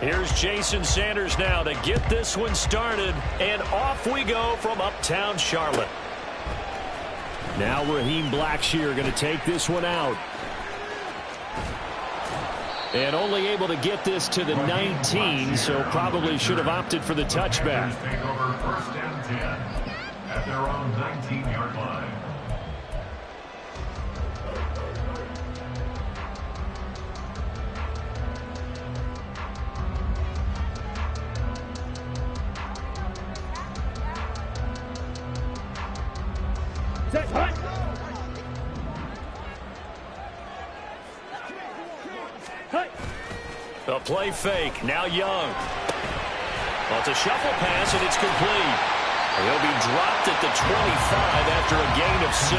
Here's Jason Sanders now to get this one started, and off we go from uptown Charlotte. Now Raheem Blackshear going to take this one out. And only able to get this to the 19, so probably should have opted for the touchback. Take over first and 10 at their own 19-yard line. Set, hut. A play fake. Now Young. Well, it's a shuffle pass, and it's complete. He'll be dropped at the 25 after a gain of 6.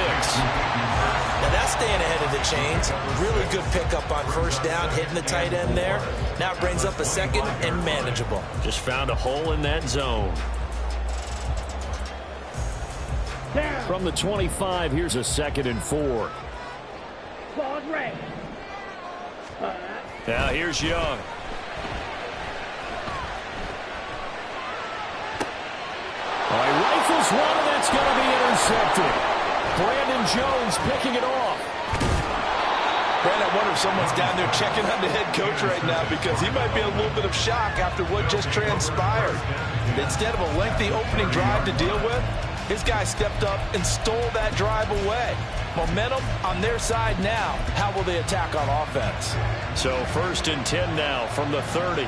Now that's staying ahead of the chains. Really good pickup on first down, hitting the tight end there. Now it brings up a second and manageable. Just found a hole in that zone. From the 25, here's a 2nd and 4. Now here's Young. All right, rifles one, and that's going to be intercepted. Brandon Jones picking it off. Brandon, I wonder if someone's down there checking on the head coach right now, because he might be in a little bit of shock after what just transpired. Instead of a lengthy opening drive to deal with, his guy stepped up and stole that drive away. Momentum on their side now. How will they attack on offense? So 1st and 10 now from the 30.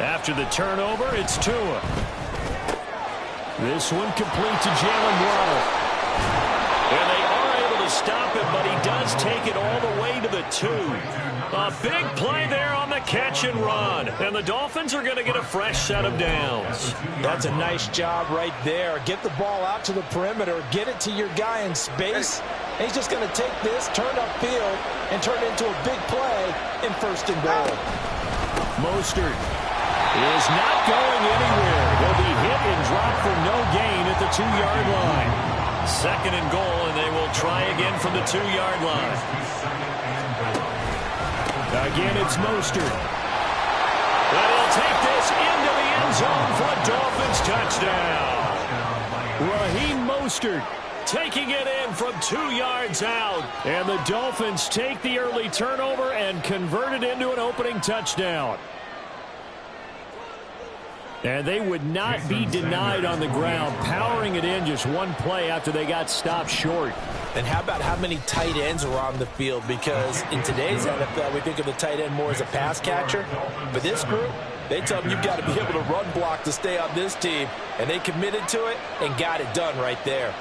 After the turnover, it's Tua. This one complete to Jalen Waddle. And they are able to stop him, but he does take it all the way to the 2. A big play there on the catch and run. And the Dolphins are going to get a fresh set of downs. That's a nice job right there. Get the ball out to the perimeter. Get it to your guy in space. And he's just going to take this, turn upfield, and turn it into a big play in 1st and goal. Mostert is not going anywhere. He'll be hit and dropped for no gain at the 2-yard line. 2nd and goal, and they will try again from the 2-yard line. Again, it's Mostert. But he'll take this into the end zone for a Dolphins touchdown. Raheem Mostert taking it in from 2 yards out. And the Dolphins take the early turnover and convert it into an opening touchdown. And they would not be denied on the ground, powering it in just one play after they got stopped short. And how about how many tight ends are on the field? Because in today's NFL, we think of the tight end more as a pass catcher. But this group, they tell them you've got to be able to run block to stay on this team. And they committed to it and got it done right there.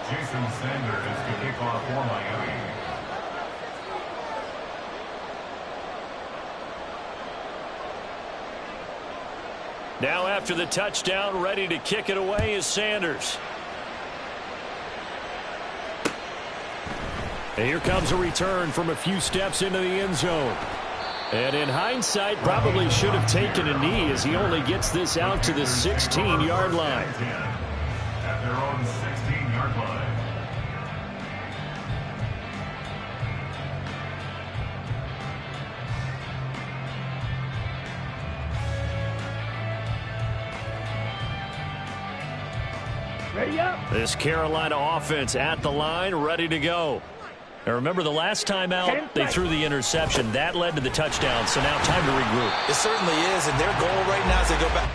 Jason Sanders to kick off for Miami. Now after the touchdown, ready to kick it away is Sanders. And here comes a return from a few steps into the end zone. And in hindsight, probably should have taken a knee as he only gets this out to the 16-yard line. At their own 16-yard line. Ready up. This Carolina offense at the line, ready to go. Now remember, the last time out, they threw the interception. That led to the touchdown, so now time to regroup. It certainly is, and their goal right now is to go back.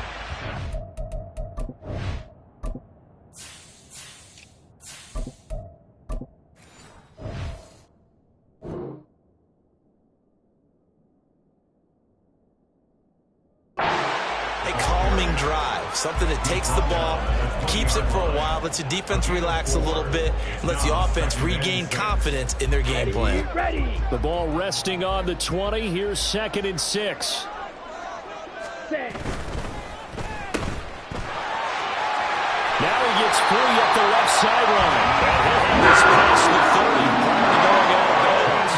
Something that takes the ball, keeps it for a while, lets the defense relax a little bit, and lets the offense regain confidence in their game plan. The ball resting on the 20. Here's 2nd and 6. Now he gets free up the left sideline. And he'll have this past the 30 prior to going out of bounds.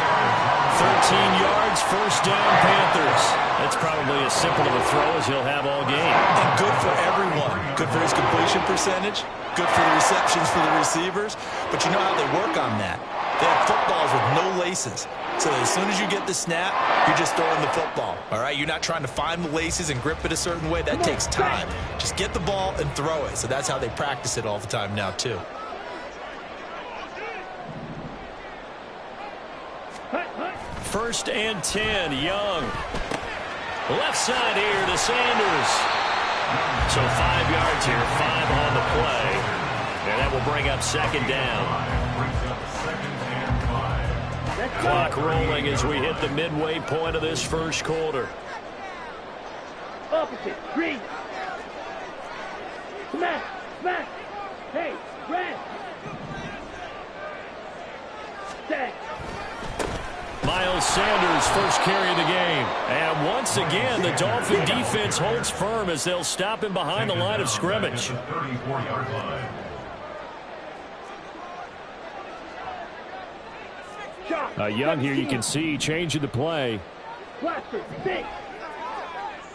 13 yards It's first down, Panthers. That's probably as simple of a throw as he'll have all game. And good for everyone. Good for his completion percentage. Good for the receptions for the receivers. But you know how they work on that. They have footballs with no laces. So as soon as you get the snap, you're just throwing the football. All right? You're not trying to find the laces and grip it a certain way. That takes time. Just get the ball and throw it. So that's how they practice it all the time now, too. First and 10, Young. Left side here to Sanders. So 5 yards here, 5 on the play. And that will bring up second down. Clock rolling as we hit the midway point of this first quarter. Opposite. Green. Smash. Smash. Hey. Red. Set. Miles Sanders first carry of the game. And once again, the Dolphin defense holds firm as they'll stop him behind the line of scrimmage. Young here, you can see changing the play. Blaster. 6.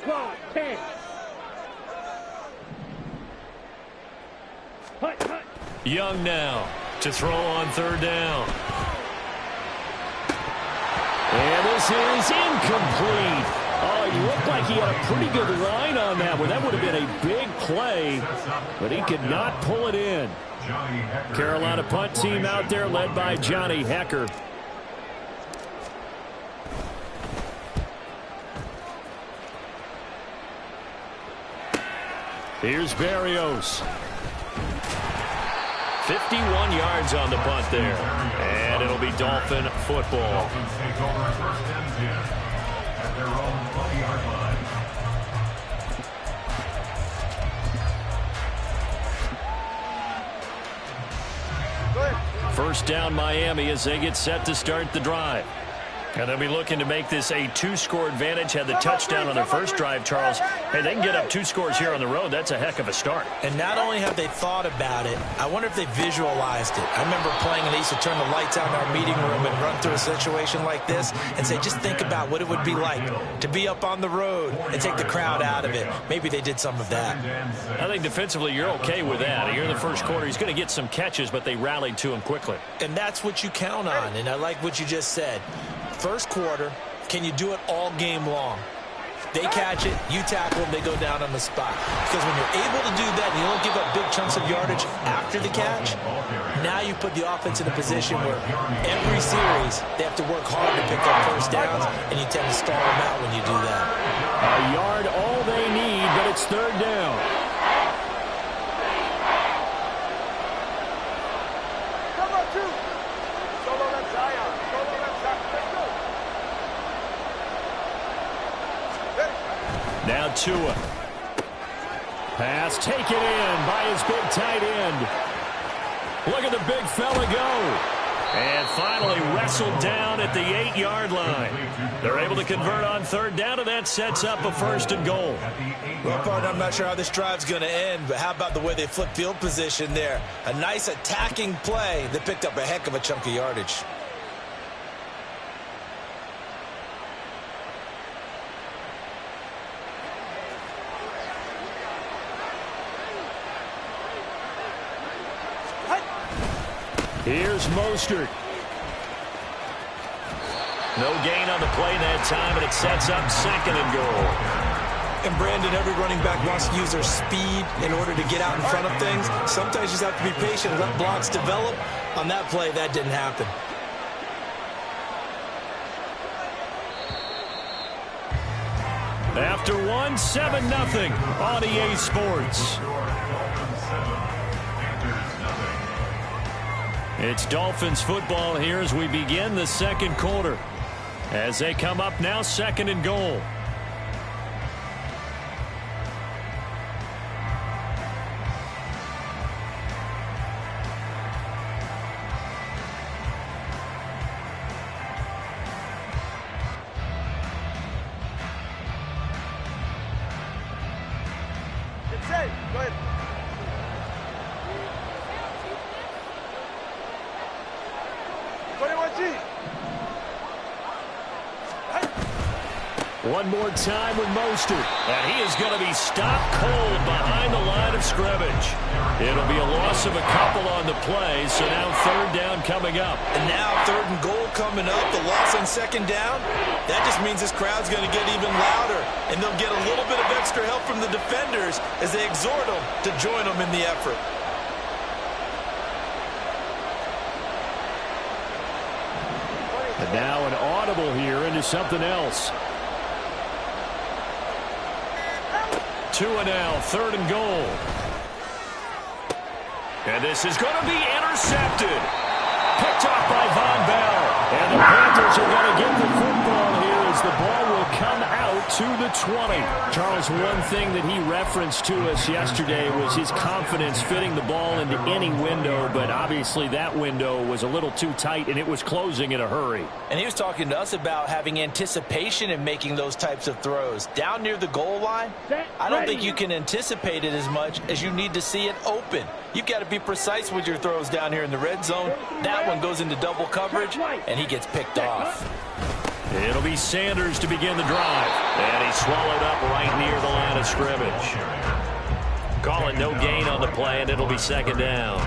Claw. 10. Hut. Hut. Young now to throw on third down. And this is incomplete. Oh, he looked like he had a pretty good line on that one. That would have been a big play, but he could not pull it in. Carolina punt team out there led by Johnny Hecker. Here's Berrios. 51 yards on the punt there. And it'll be Dolphin football. Dolphins take over first and 10 at their own 20-yard line. First down Miami as they get set to start the drive. And they'll be looking to make this a 2-score advantage. Had the touchdown on their first drive, Charles. Hey, they can get up 2 scores here on the road. That's a heck of a start. And not only have they thought about it, I wonder if they visualized it. I remember playing and they used to turn the lights out in our meeting room and run through a situation like this and say, just think about what it would be like to be up on the road and take the crowd out of it. Maybe they did some of that. I think defensively you're okay with that. Here in the first quarter, he's going to get some catches, but they rallied to him quickly. And that's what you count on. And I like what you just said. First quarter, can you do it all game long? They catch it, you tackle them, they go down on the spot. Because when you're able to do that and you don't give up big chunks of yardage after the catch, now you put the offense in a position where every series they have to work hard to pick up first downs, and you tend to stall them out when you do that. A yard all they need, but it's third down. Now Tua. Pass taken in by his big tight end. Look at the big fella go. And finally wrestled down at the 8-yard line. They're able to convert on third down, and that sets up a first and goal. Well, partner, I'm not sure how this drive's going to end, but how about the way they flip field position there? A nice attacking play that picked up a heck of a chunk of yardage. Here's Mostert. No gain on the play that time, and it sets up second and goal. And Brandon, every running back wants to use their speed in order to get out in front of things. Sometimes you just have to be patient and let blocks develop. On that play, that didn't happen. After one, 7-0 on EA Sports. It's Dolphins football here as we begin the second quarter. As they come up now, second and goal. It's safe. Go ahead. One more time with Mostert. And he is going to be stopped cold behind the line of scrimmage. It'll be a loss of a couple on the play, so now third down coming up. And now third and goal coming up, the loss on second down. That just means this crowd's going to get even louder, and they'll get a little bit of extra help from the defenders as they exhort them to join them in the effort. And now an audible here into something else. 2 and now, third and goal. And this is going to be intercepted. Picked off by Von Bell. And the Panthers are going to get the football here as the ball will come out to the 20. Charles, one thing that he referenced to us yesterday was his confidence fitting the ball into any window, but obviously that window was a little too tight and it was closing in a hurry. And he was talking to us about having anticipation in making those types of throws. Down near the goal line, I don't think you can anticipate it as much as you need to see it open. You've got to be precise with your throws down here in the red zone. That one goes into double coverage, and he gets picked off. It'll be Sanders to begin the drive. And he's swallowed up right near the line of scrimmage. Calling no gain on the play, and it'll be second down.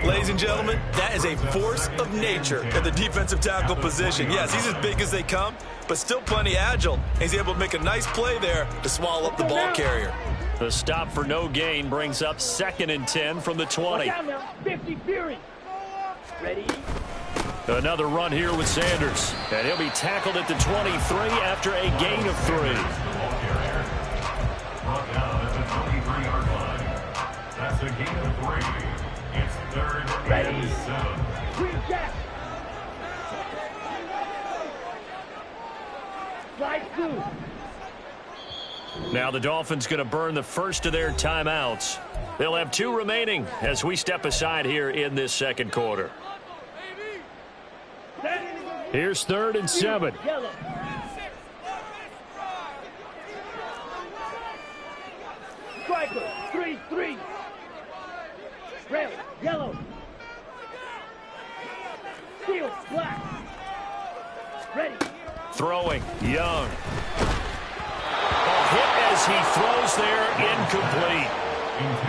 Ladies and gentlemen, that is a force of nature at the defensive tackle position. Yes, he's as big as they come, but still plenty agile. He's able to make a nice play there to swallow up the ball carrier. The stop for no gain brings up 2nd and 10 from the 20. 50 Fury. Ready? Another run here with Sanders. And he'll be tackled at the 23 after a gain of 3. Brought down at the 23-yard line. That's a gain of 3. It's third and 7. Green Jack. Slide through. Now the Dolphins going to burn the first of their timeouts. They'll have 2 remaining as we step aside here in this second quarter. Here's 3rd and 7. Yellow. Striker. 3-3. Red. Yellow. Steel. Black. Ready. Throwing. Young. A hit as he throws there. Incomplete.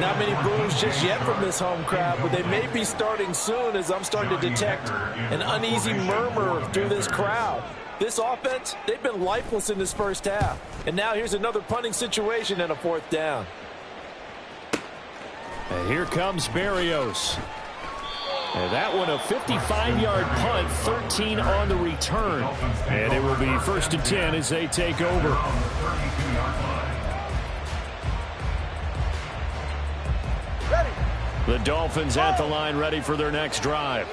Not many boos just yet from this home crowd, but they may be starting soon as I'm starting to detect an uneasy murmur through this crowd. This offense, they've been lifeless in this first half. And now here's another punting situation and a 4th down. And here comes Berrios. And that one a 55-yard punt, 13 on the return. And it will be 1st and 10 as they take over. The Dolphins at the line ready for their next drive.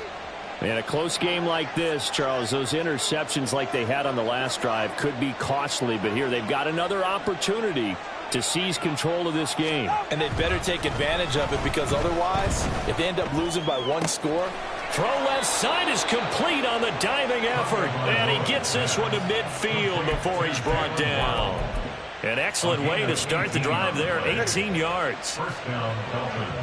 In a close game like this, Charles, those interceptions like they had on the last drive could be costly, but here they've got another opportunity to seize control of this game. And they better take advantage of it, because otherwise, if they end up losing by 1 score. Throw left side is complete on the diving effort. And he gets this one to midfield before he's brought down. An excellent way to start the drive there, 18 yards. First down, Dolphins.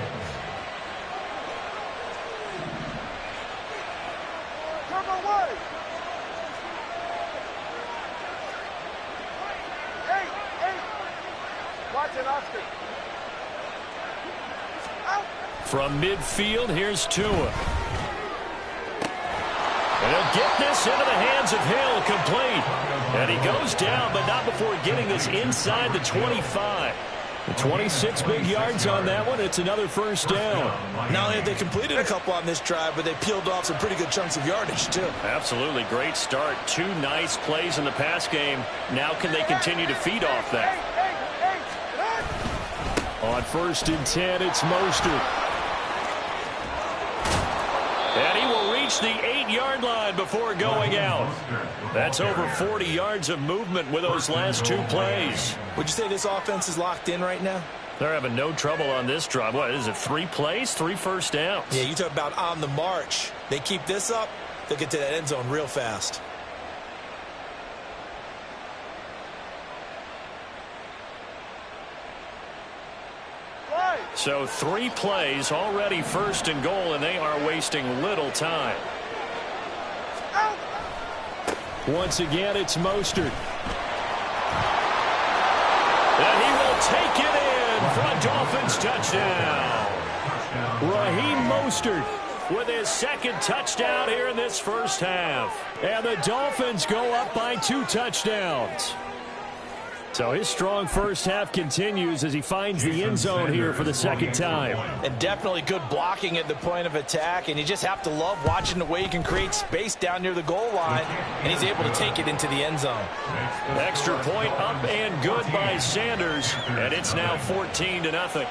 From midfield, here's Tua. And he'll get this into the hands of Hill, complete. And he goes down, but not before getting this inside the 25. The 26 big yards on that one. It's another first down. Not only have they completed a couple on this drive, but they peeled off some pretty good chunks of yardage, too. Absolutely. Great start. 2 nice plays in the pass game. Now can they continue to feed off that? On 1st and 10, it's Mostert. And he will reach the 8-yard line before going out. That's over 40 yards of movement with those last 2 plays. Would you say this offense is locked in right now? They're having no trouble on this drive. What is it, 3 plays, 3 first downs? Yeah, you talk about on the march. They keep this up, they'll get to that end zone real fast. So 3 plays, already 1st and goal, and they are wasting little time. Once again, it's Mostert. And he will take it in for a Dolphins touchdown. Raheem Mostert with his second touchdown here in this first half. And the Dolphins go up by 2 touchdowns. So his strong first half continues as he finds the end zone here for the second time. And definitely good blocking at the point of attack. And you just have to love watching the way he can create space down near the goal line. And he's able to take it into the end zone. Extra point up and good by Sanders. And it's now 14-0.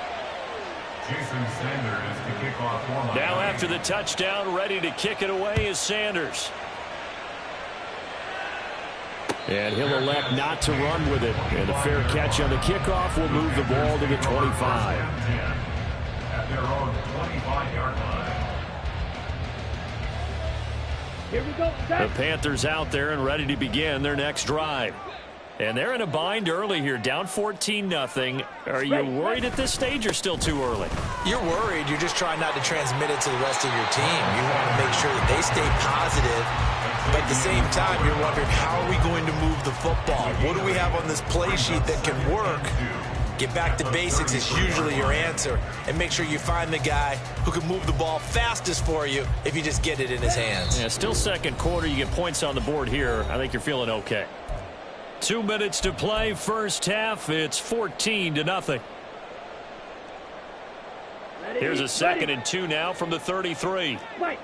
Jason Sanders to kick off for Miami. Now after the touchdown, ready to kick it away is Sanders. And he'll elect not to run with it. And a fair catch on the kickoff will move the ball to the 25. At their own 25-yard line. Here we go. The Panthers out there and ready to begin their next drive. And they're in a bind early here, down 14-0. Are you worried at this stage or still too early? You're worried. You're just trying not to transmit it to the rest of your team. You want to make sure that they stay positive. But at the same time, you're wondering, how are we going to move the football? What do we have on this play sheet that can work? Get back to basics is usually your answer. And make sure you find the guy who can move the ball fastest for you if you just get it in his hands. Yeah, still second quarter. You get points on the board here. I think you're feeling okay. 2 minutes to play, first half. It's 14-0. Here's a 2nd and 2 now from the 33. White.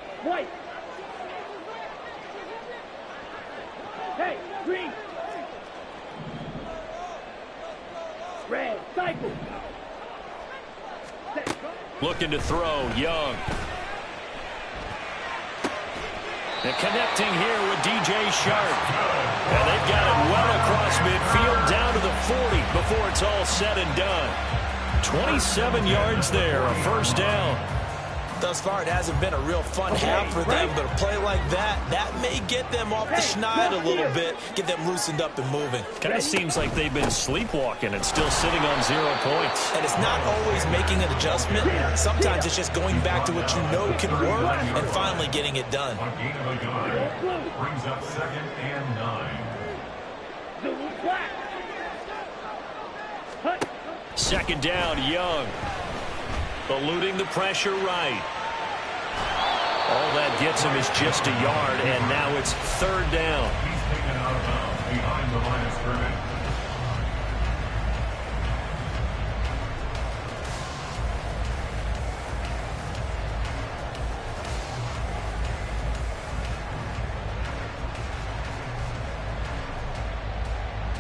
Hey, green. Red, cycle. Looking to throw, Young. And connecting here with DJ Sharp. And they've got it well across midfield down to the 40 before it's all said and done. 27 yards there, a first down. Thus far, it hasn't been a real fun half for them, but a play like that may get them off the schneid a little bit, get them loosened up and moving. Kind of seems like they've been sleepwalking and still sitting on 0 points. And it's not always making an adjustment. Sometimes it's just going back to what you know can work and finally getting it done. A gain of a yard. Brings up 2nd and 9. Second down, Young. Eluding the pressure right. All that gets him is just a yard, and now it's 3rd down. He's taken out of bounds behind the line of scrimmage.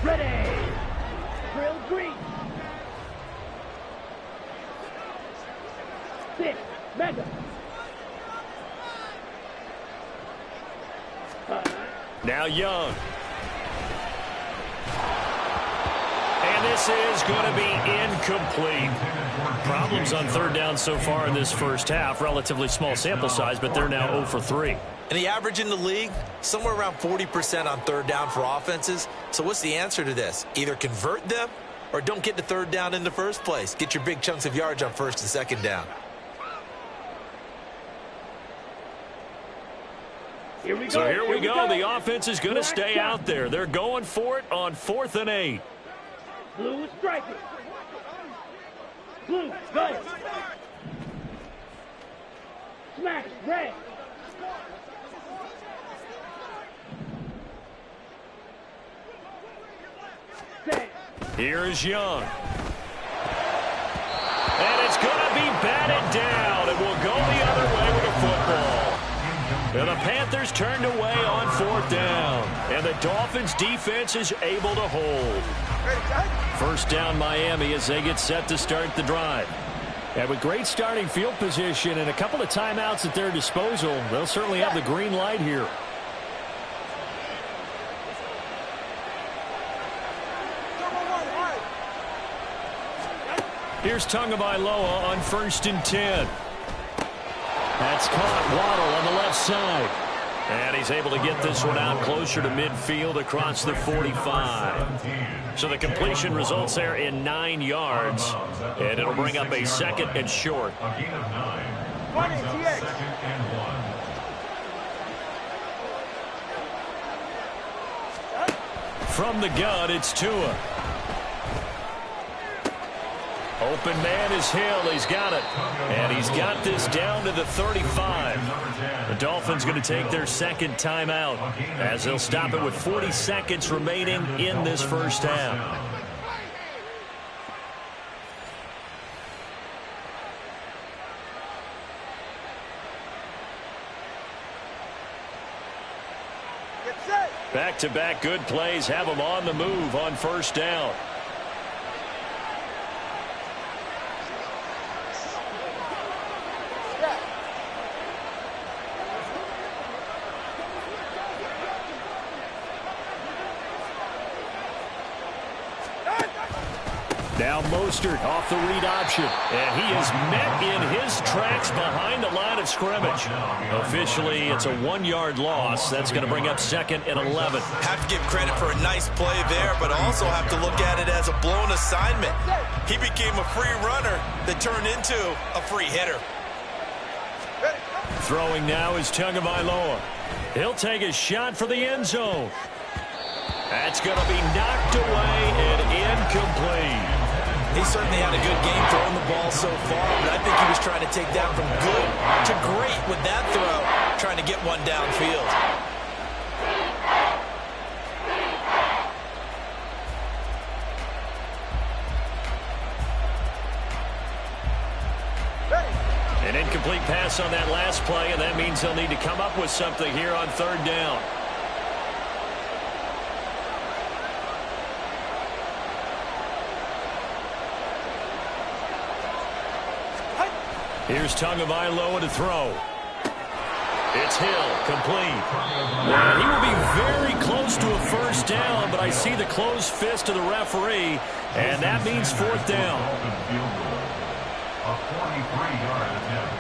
Ready. Drill green. 6, mega. Now Young. And this is going to be incomplete. Problems on 3rd down so far in this first half. Relatively small sample size, but they're now 0 for 3. And the average in the league, somewhere around 40% on 3rd down for offenses. So what's the answer to this? Either convert them or don't get to 3rd down in the first place. Get your big chunks of yards on 1st and 2nd down. Here we go. So here we go. The offense is going to stay out there. They're going for it on 4th and 8. Blue striker. Blue, go. Smash, red. Here is Young. And it's going to be batted down. It will go the other way with a football. And the Panthers turned away on 4th down. And the Dolphins defense is able to hold. First down Miami as they get set to start the drive. And with great starting field position and a couple of timeouts at their disposal, they'll certainly have the green light here. Here's Tagovailoa on 1st and 10. That's caught. Waddle on the left side. And he's able to get this one out closer to midfield across the 45. So the completion results there in 9 yards. And it'll bring up a 2nd and short. A gain of 9. Brings up 2nd and 1. From the gun, it's Tua. Open man is Hill. He's got it. And he's got this down to the 35. The Dolphins going to take their second timeout as they'll stop it with 40 seconds remaining in this first half. Back-to-back good plays have them on the move on first down. Now Mostert off the read option, and he is met in his tracks behind the line of scrimmage. Officially, it's a 1-yard loss. That's going to bring up second and 11. Have to give credit for a nice play there, but also have to look at it as a blown assignment. He became a free runner that turned into a free hitter. Throwing now is Tagovailoa. He'll take a shot for the end zone. That's going to be knocked away and incomplete. He certainly had a good game throwing the ball so far, but I think he was trying to take that from good to great with that throw, trying to get one downfield. An incomplete pass on that last play, and that means they'll need to come up with something here on third down. Here's Tagovailoa to throw. It's Hill, complete. And he will be very close to a first down, but I see the closed fist of the referee, and that means fourth down. A 43-yard attempt.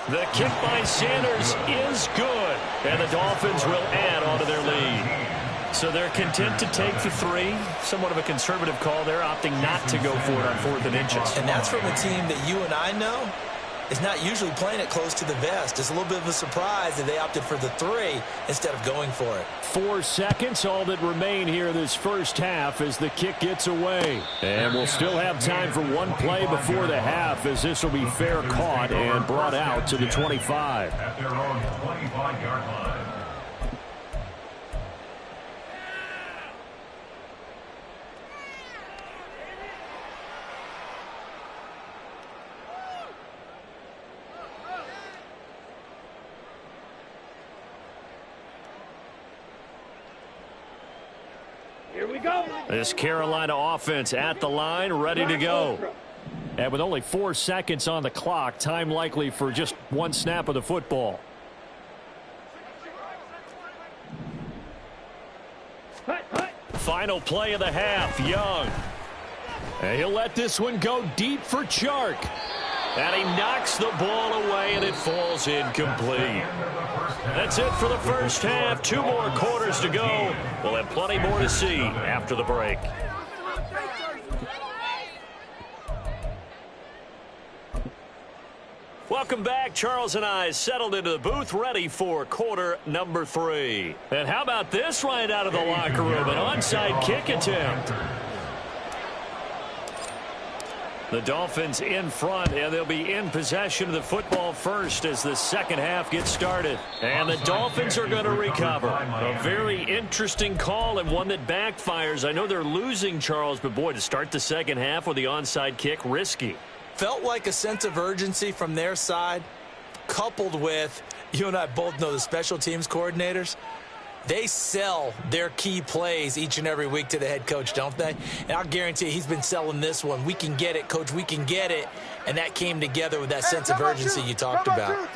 The kick by Sanders is good, and the Dolphins will add on to their lead. So they're content to take the 3. Somewhat of a conservative call there, opting not to go for it on 4th and inches. And that's from a team that you and I know is not usually playing it close to the vest. It's a little bit of a surprise that they opted for the 3 instead of going for it. 4 seconds, all that remain here this first half as the kick gets away. And we'll still have time for one play before the half as this will be fair caught and brought out to the 25. At their own 25-yard line. Here we go. This Carolina offense at the line, ready to go. And with only 4 seconds on the clock, time likely for just one snap of the football. Final play of the half, Young. And he'll let this one go deep for Chark. And he knocks the ball away, and it falls incomplete. That's it for the first half. 2 more quarters to go. We'll have plenty more to see after the break. Welcome back. Charles and I settled into the booth, ready for quarter number 3. And how about this right out of the locker room? An onside kick attempt. The Dolphins in front, and they'll be in possession of the football first as the second half gets started. And the Dolphins are going to recover. A very interesting call and one that backfires. I know they're losing, Charles, but boy, to start the second half with the onside kick, risky. Felt like a sense of urgency from their side, coupled with, you and I both know the special teams coordinators. They sell their key plays each and every week to the head coach, don't they? And I'll guarantee you he's been selling this one. We can get it, coach. We can get it. And that came together with that sense of urgency you talked about.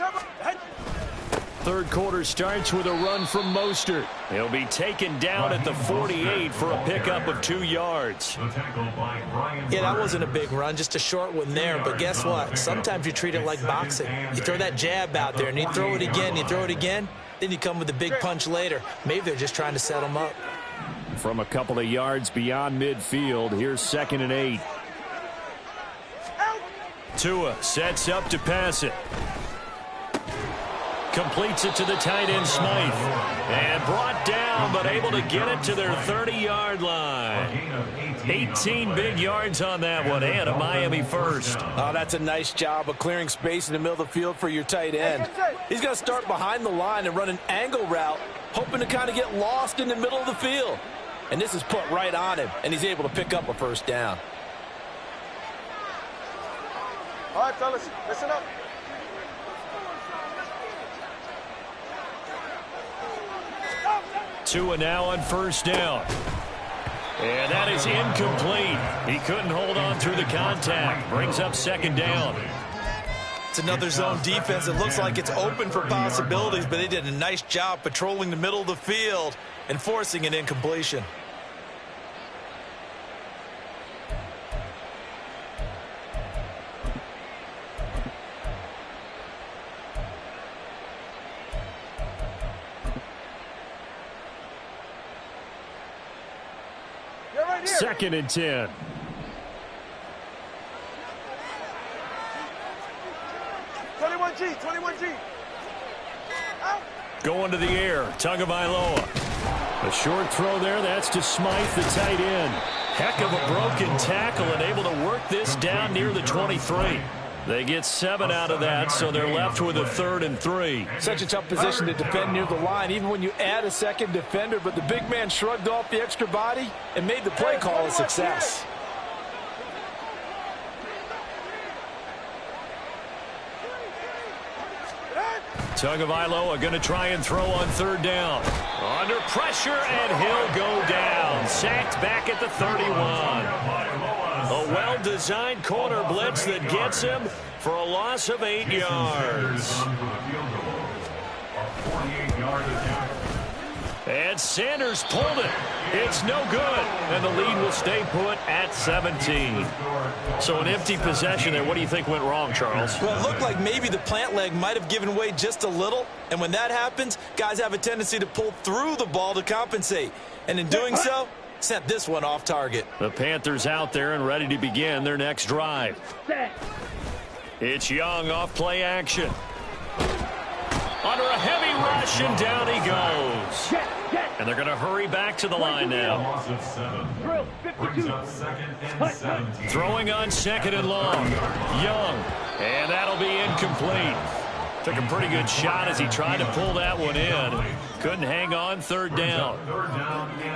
Third quarter starts with a run from Mostert. He'll be taken down at the 48 for a pickup of 2 yards. Yeah, that wasn't a big run, just a short one there. But guess what? Sometimes you treat it like boxing. You throw that jab out there, and you throw it again, you throw it again. Then you come with a big punch later. Maybe they're just trying to set them up. From a couple of yards beyond midfield, here's 2nd and 8. Tua sets up to pass it. Completes it to the tight end, Smythe. And brought down down, but able to get it to their 30-yard line. 18 big yards on that one, and a Miami first. Oh, that's a nice job of clearing space in the middle of the field for your tight end. He's going to start behind the line and run an angle route, hoping to kind of get lost in the middle of the field. And this is put right on him, and he's able to pick up a first down. All right, fellas, listen up. Tua now on first down. And that is incomplete. He couldn't hold on through the contact. Brings up second down. It's another zone defense. It looks like it's open for possibilities, but they did a nice job patrolling the middle of the field and forcing an incompletion. Second and 10. G21G. Going to the air. Tagovailoa. A short throw there. That's to Smythe, the tight end. Heck of a broken tackle and able to work this down near the 23. They get 7 out of that, so they're left with a 3rd and 3. Such a tough position to defend near the line, even when you add a second defender, but the big man shrugged off the extra body and made the play call a success. Tagovailoa going to try and throw on 3rd down. Under pressure, and he'll go down. Sacked back at the 31. A well-designed corner blitz that gets him for a loss of 8 yards. And Sanders pulled it. It's no good. And the lead will stay put at 17. So an empty possession there. What do you think went wrong, Charles? Well, it looked like maybe the plant leg might have given way just a little. And when that happens, guys have a tendency to pull through the ball to compensate. And in doing so, sent this one off target. The Panthers out there and ready to begin their next drive. It's Young off play action. Under a heavy rush, and down he goes. And they're going to hurry back to the line now. Throwing on 2nd and long. Young. And that'll be incomplete. Took a pretty good shot as he tried to pull that one in. Couldn't hang on. 3rd down.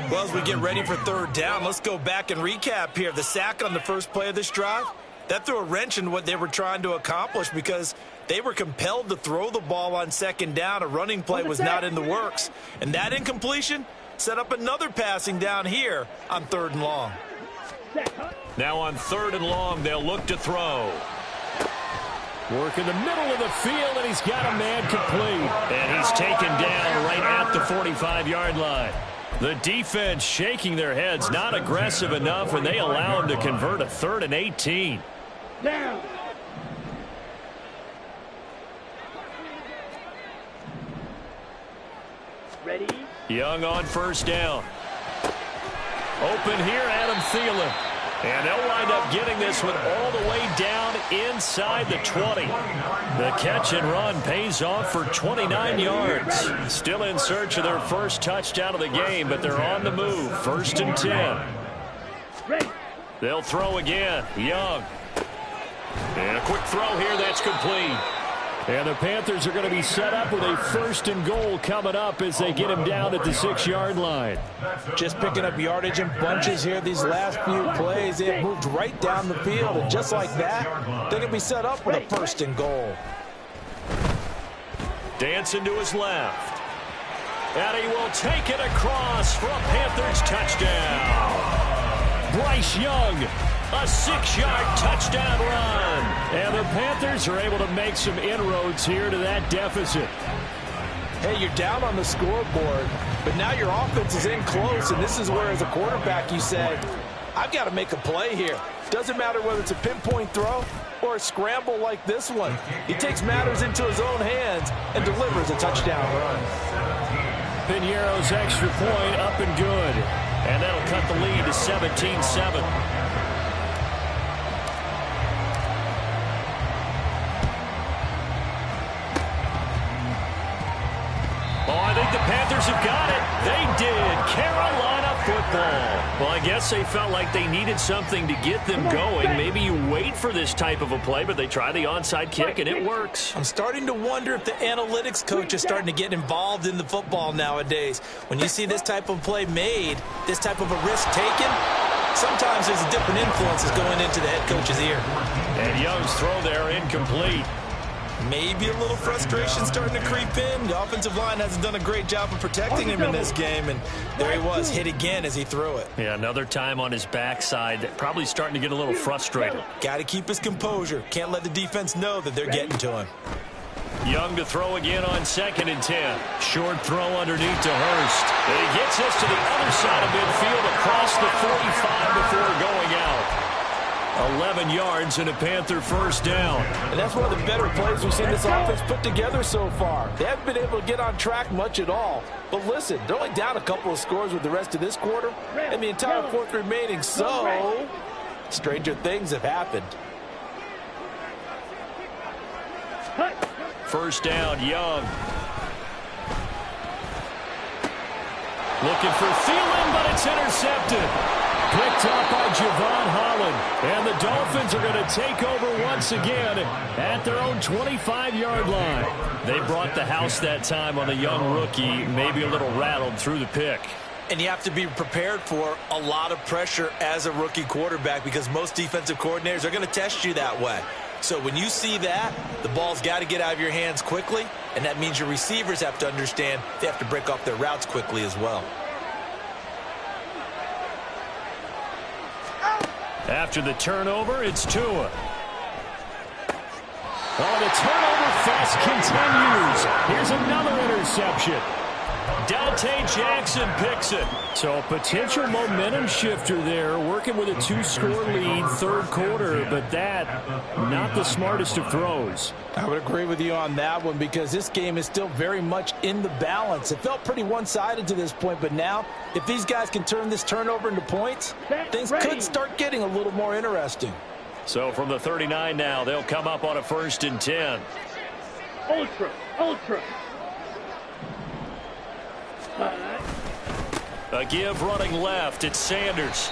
Well, as we get ready for 3rd down, let's go back and recap here. The sack on the first play of this drive, that threw a wrench in what they were trying to accomplish because they were compelled to throw the ball on 2nd down. A running play was not in the works. And that incompletion set up another passing down here on 3rd and long. Now on 3rd and long, they'll look to throw. Work in the middle of the field, and he's got a man complete. And he's taken down right at the 45-yard line. The defense shaking their heads, not aggressive enough, and they allow him to convert a 3rd and 18. Down. Ready? Young on first down. Open here, Adam Thielen. And they'll wind up getting this one all the way down inside the 20. The catch and run pays off for 29 yards. Still in search of their first touchdown of the game, but they're on the move. 1st and 10. They'll throw again. Young. And a quick throw here that's complete. And the Panthers are going to be set up with a 1st and goal coming up as they get him down at the 6-yard line. Just picking up yardage in bunches here these last few plays. They have moved right down the field, and just like that, they're going to be set up with a 1st and goal. Dancing to his left. And he will take it across for a Panthers touchdown. Bryce Young, a 6-yard touchdown run. And the Panthers are able to make some inroads here to that deficit. Hey, you're down on the scoreboard, but now your offense is in close, and this is where, as a quarterback, you say, I've got to make a play here. Doesn't matter whether it's a pinpoint throw or a scramble like this one. He takes matters into his own hands and delivers a touchdown run. Piñeiro's extra point up and good. And that'll cut the lead to 17-7. Oh, I think the Panthers have got it. They did. guess they felt like they needed something to get them going. Maybe you wait for this type of a play, but they try the onside kick, and it works. I'm starting to wonder if the analytics coach is starting to get involved in the football nowadays. When you see this type of play made, this type of a risk taken, sometimes there's a different influences going into the head coach's ear. And Young's throw there incomplete. Maybe a little frustration starting to creep in. The offensive line hasn't done a great job of protecting him in this game, and there he was, hit again as he threw it. Yeah, another time on his backside, probably starting to get a little frustrated. Got to keep his composure. Can't let the defense know that they're getting to him. Young to throw again on 2nd and 10. Short throw underneath to Hurst. And he gets this to the other side of midfield across the 45 before going out. 11 yards and a Panther first down. And that's one of the better plays we've seen this offense put together so far. They haven't been able to get on track much at all. But listen, they're only down a couple of scores with the rest of this quarter and the entire 4th remaining. So, stranger things have happened. First down, Young. Looking for Thielen, but it's intercepted. Picked up by Javon Holland. And the Dolphins are going to take over once again at their own 25-yard line. They brought the house that time on the young rookie, maybe a little rattled through the pick. And you have to be prepared for a lot of pressure as a rookie quarterback because most defensive coordinators are going to test you that way. So when you see that, the ball's got to get out of your hands quickly, and that means your receivers have to understand they have to break off their routes quickly as well. After the turnover, it's Tua. Oh, the turnover fest continues. Here's another interception. Dante Jackson picks it. So a potential momentum shifter there, working with a 2-score lead, 3rd quarter, but that, not the smartest of throws. I would agree with you on that one because this game is still very much in the balance. It felt pretty one-sided to this point, but now, if these guys can turn this turnover into points, things could start getting a little more interesting. So from the 39 now, they'll come up on a 1st and 10. Ultra. A give running left. It's Sanders.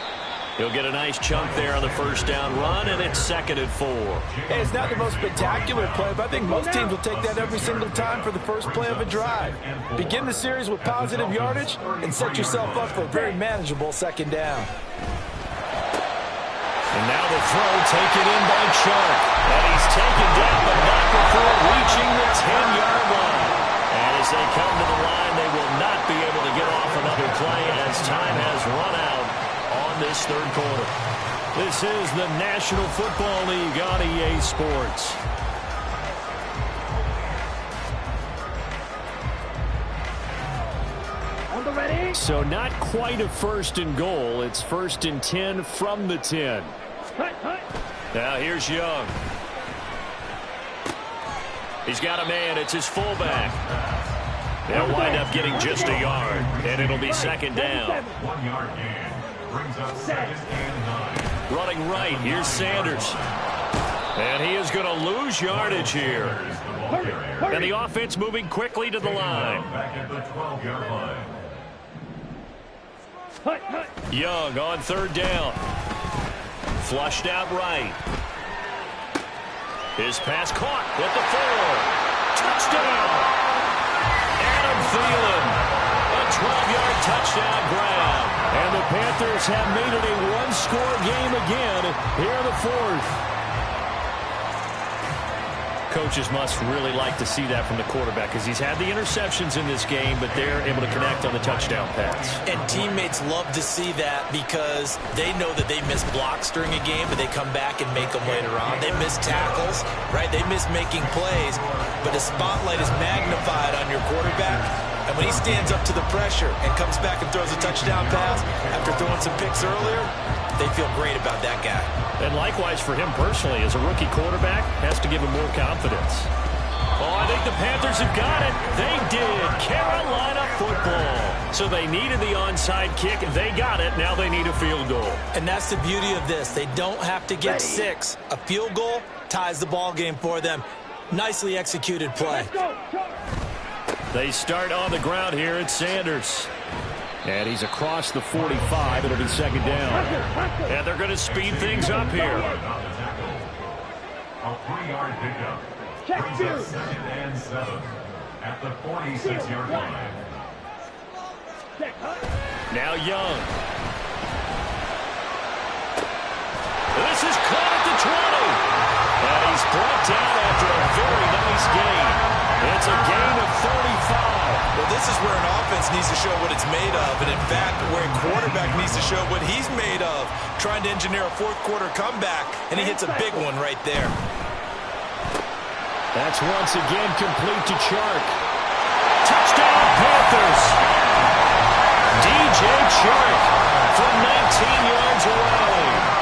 He'll get a nice chunk there on the first down run, and it's 2nd and 4. Hey, it's not the most spectacular play, but I think most teams will take that every single time for the first play of a drive. Begin the series with positive yardage and set yourself up for a very manageable 2nd down. And now the throw taken in by Chark. And he's taken down, but not before reaching the 10-yard line. And as they come to the line, they will not be able to get off another play as time has run out on this 3rd quarter. This is the National Football League on EA Sports. So not quite a 1st and goal. It's 1st and 10 from the 10. Now here's Young. He's got a man. It's his fullback. They'll wind up getting just a yard, and it'll be 2nd down. 1-yard gain brings up 2nd and 9. Running right, here's Sanders. And he is going to lose yardage here. And the offense moving quickly to the line. Back at the 12-yard line. Young on 3rd down. Flushed out right. His pass caught at the 4. Touchdown! Adam Thielen. A 12-yard touchdown grab. And the Panthers have made it a 1-score game again here in the 4th. Coaches must really like to see that from the quarterback because he's had the interceptions in this game, but they're able to connect on the touchdown pass. And teammates love to see that because they know that they miss blocks during a game, but they come back and make them later on. They miss tackles, right? They miss making plays, but the spotlight is magnified on your quarterback. And when he stands up to the pressure and comes back and throws a touchdown pass after throwing some picks earlier, they feel great about that guy. And likewise for him personally, as a rookie quarterback, has to give him more confidence. Oh, I think the Panthers have got it. They did. Carolina football. So they needed the onside kick. They got it. Now they need a field goal. And that's the beauty of this. They don't have to get 6. A field goal ties the ball game for them. Nicely executed play. They start on the ground here at Sanders. And he's across the 45. It'll be second down. And they're going to speed things up here. A 3-yard pickup. Brings up 2nd and 7 at the 46-yard line. Now Young. This is caught at the 20. And he's brought down after a very nice gain. It's a gain of 35. Well, this is where an offense needs to show what it's made of. And in fact, where a quarterback needs to show what he's made of. Trying to engineer a fourth-quarter comeback. And he hits a big one right there. That's once again complete to Chark. Touchdown, Panthers. DJ Chark from 19 yards away.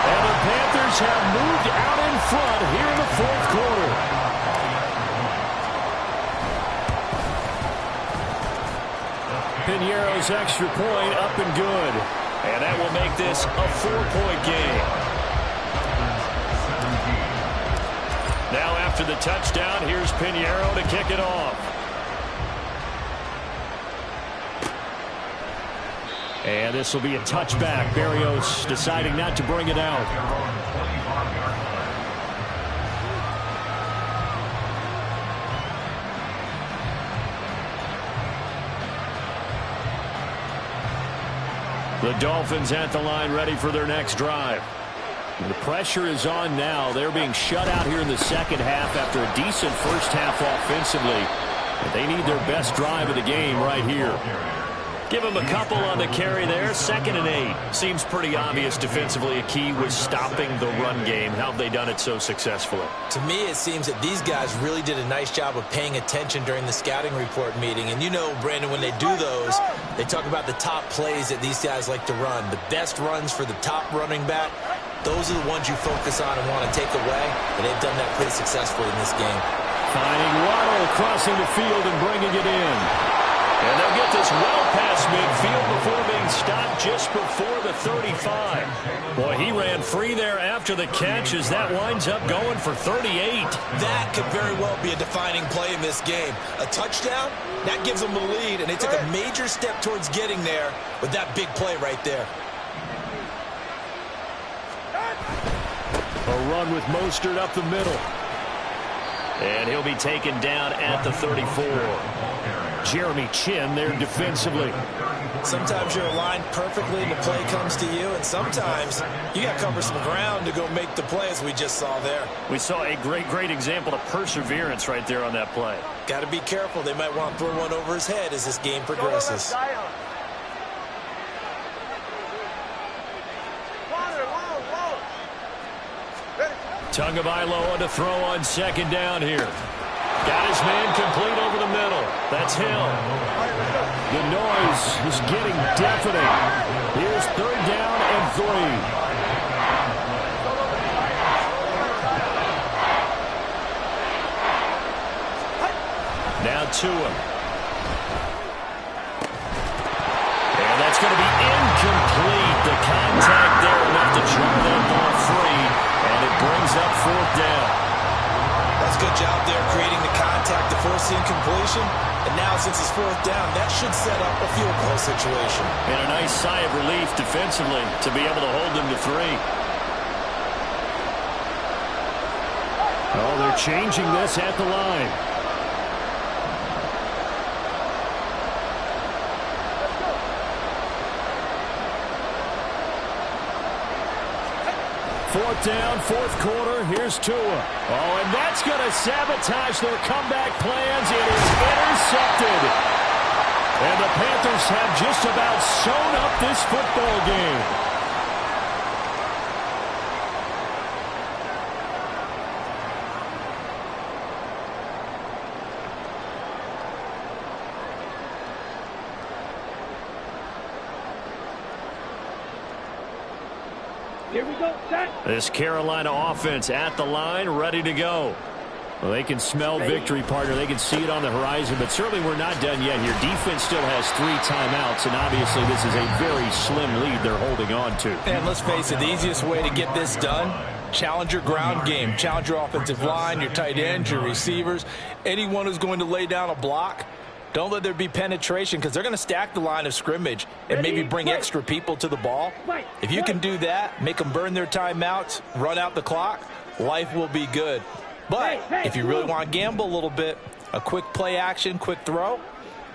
And the Panthers have moved out in front here in the fourth quarter. Piñeiro's extra point up and good. And that will make this a 4-point game. Now after the touchdown, here's Piñeiro to kick it off. And this will be a touchback. Berrios deciding not to bring it out. The Dolphins at the line ready for their next drive. The pressure is on now. They're being shut out here in the second half after a decent first half offensively. But they need their best drive of the game right here. Give him a couple on the carry there. 2nd and 8. Seems pretty obvious defensively a key was stopping the run game. How have they done it so successfully? To me, it seems that these guys really did a nice job of paying attention during the scouting report meeting. And you know, Brandon, when they do those, they talk about the top plays that these guys like to run. The best runs for the top running back, those are the ones you focus on and want to take away. And they've done that pretty successfully in this game. Finding Waddle crossing the field and bringing it in. And they'll get this well past midfield before being stopped just before the 35. Boy, he ran free there after the catch as that winds up going for 38. That could very well be a defining play in this game. A touchdown, that gives them the lead, and they took a major step towards getting there with that big play right there. A run with Mostert up the middle. And he'll be taken down at the 34. Jeremy Chin there defensively. Sometimes you're aligned perfectly and the play comes to you, and sometimes you got to cover some ground to go make the play, as we just saw there. We saw a great example of perseverance right there on that play. Got to be careful. They might want to throw one over his head as this game progresses. Tagovailoa to throw on 2nd down here. Got his man complete over the middle. That's Hill. The noise is getting deafening. Here's 3rd down and 3. Now Tua. And that's going to be incomplete. The contact there enough to jar that ball free. And it brings up 4th down. That's a good job there creating the contact to force the incompletion. And now since it's 4th down, that should set up a field goal situation. And a nice sigh of relief defensively to be able to hold them to 3. Oh, they're changing this at the line. Fourth down, 4th quarter. Here's Tua. Oh, and that's going to sabotage their comeback plans. It is intercepted. And the Panthers have just about sewn up this football game. Here we go, set. This Carolina offense at the line, ready to go. Well, they can smell victory, partner. They can see it on the horizon, but certainly we're not done yet here. Defense still has 3 timeouts, and obviously this is a very slim lead they're holding on to. And let's face it, the easiest way to get this done, challenge your ground game. Challenge your offensive line, your tight ends, your receivers, anyone who's going to lay down a block. Don't let there be penetration because they're going to stack the line of scrimmage and maybe bring extra people to the ball. If you can do that, make them burn their timeouts, run out the clock, life will be good. But if you really want to gamble a little bit, a quick play action, quick throw,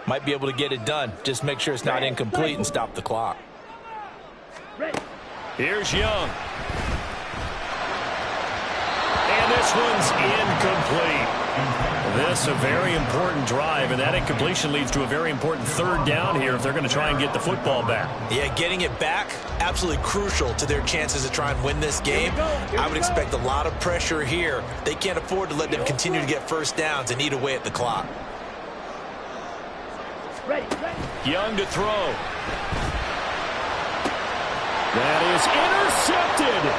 might be able to get it done. Just make sure it's not incomplete and stop the clock. Here's Young. And this one's incomplete. This a very important drive, and that incompletion leads to a very important third down here if they're going to try and get the football back. Yeah, getting it back, absolutely crucial to their chances to try and win this game. I would expect a lot of pressure here. They can't afford to let them continue to get first downs and eat away at the clock. Young to throw. That is intercepted.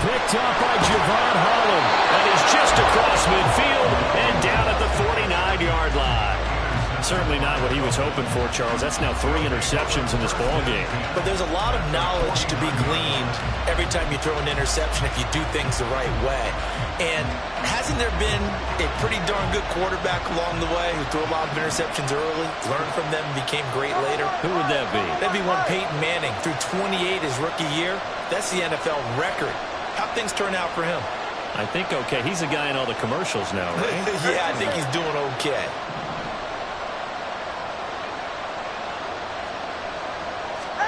Picked up by Javon Holland. And he's just across midfield and down at the 49-yard line. Certainly not what he was hoping for, Charles. That's now 3 interceptions in this ballgame. But there's a lot of knowledge to be gleaned every time you throw an interception if you do things the right way. And hasn't there been a pretty darn good quarterback along the way who threw a lot of interceptions early, learned from them, and became great later? Who would that be? That'd be one Peyton Manning. Threw 28 his rookie year. That's the NFL record. How'd things turn out for him? I think okay. He's a guy in all the commercials now, right? Yeah, I think he's doing okay.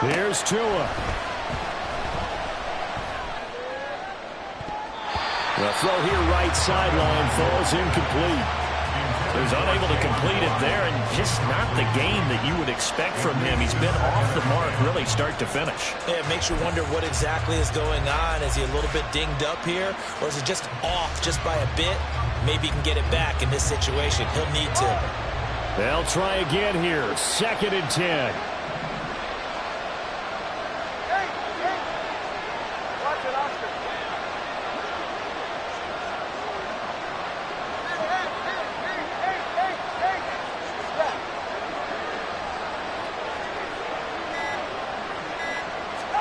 Here's Tua. The throw here right sideline falls incomplete. He was unable to complete it there, and just not the game that you would expect from him. He's been off the mark really start to finish. Yeah, it makes you wonder what exactly is going on. Is he a little bit dinged up here, or is it just off just by a bit? Maybe he can get it back in this situation. He'll need to. They'll try again here. 2nd and 10.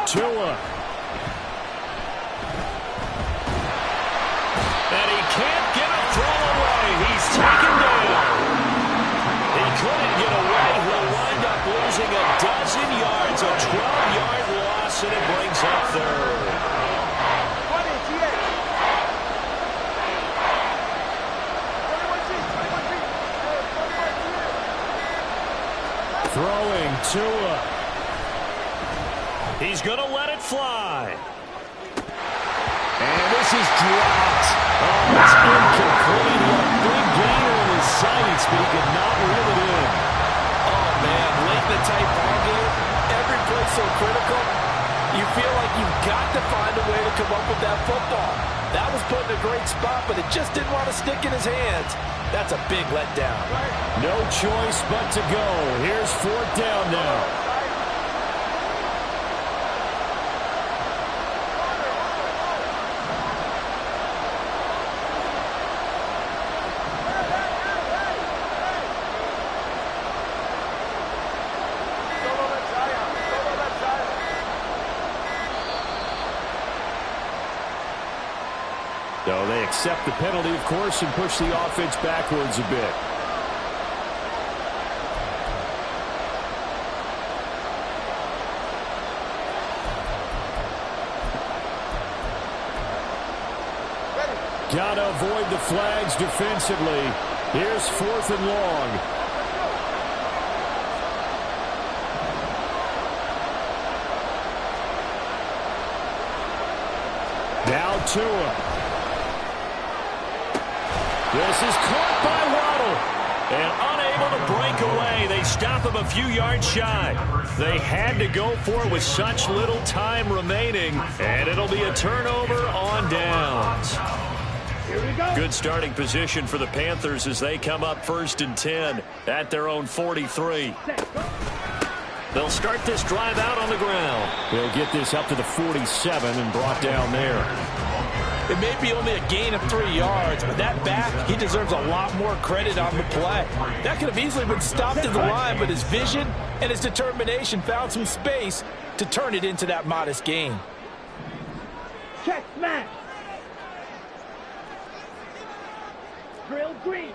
Tua. And he can't get a throw away. He's taken down. He couldn't get away. He'll wind up losing a dozen yards. A 12-yard loss, and it brings up third. Throwing Tua. He's going to let it fly. And this is dropped. Oh, it's incomplete. He had a big gainer in his sights, but he could not reel it in. Oh, man, late in the tight ball game, every play so critical, you feel like you've got to find a way to come up with that football. That was put in a great spot, but it just didn't want to stick in his hands. That's a big letdown. No choice but to go. Here's 4th down now. So they accept the penalty, of course, and push the offense backwards a bit. Gotta avoid the flags defensively. Here's 4th and long. Now Tua. This is caught by Waddle. And unable to break away. They stop him a few yards shy. They had to go for it with such little time remaining. And it'll be a turnover on downs. Good starting position for the Panthers as they come up 1st and 10 at their own 43. They'll start this drive out on the ground. They'll get this up to the 47 and brought down there. It may be only a gain of 3 yards, but that back, he deserves a lot more credit on the play. That could have easily been stopped at the line, but his vision and his determination found some space to turn it into that modest gain. Check, man. Drill green.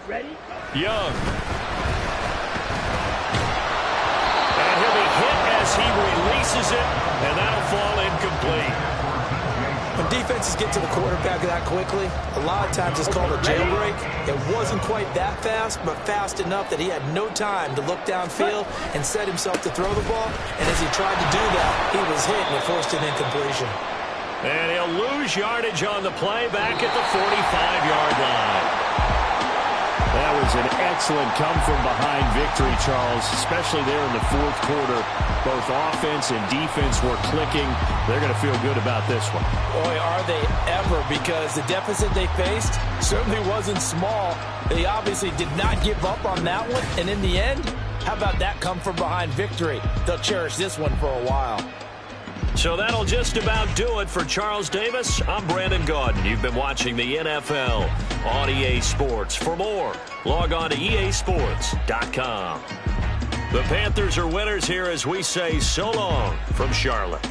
Ready? Young. And he'll be hit as he releases it, and that'll fall incomplete. When defenses get to the quarterback that quickly, a lot of times it's called a jailbreak. It wasn't quite that fast, but fast enough that he had no time to look downfield and set himself to throw the ball. And as he tried to do that, he was hit and it forced an incompletion. And he'll lose yardage on the play back at the 45-yard line. That was an excellent come-from-behind victory, Charles, especially there in the fourth quarter. Both offense and defense were clicking. They're going to feel good about this one. Boy, are they ever, because the deficit they faced certainly wasn't small. They obviously did not give up on that one, and in the end, how about that come-from-behind victory? They'll cherish this one for a while. So that'll just about do it for Charles Davis. I'm Brandon Gaudin. You've been watching the NFL on EA Sports. For more, log on to easports.com. The Panthers are winners here as we say so long from Charlotte.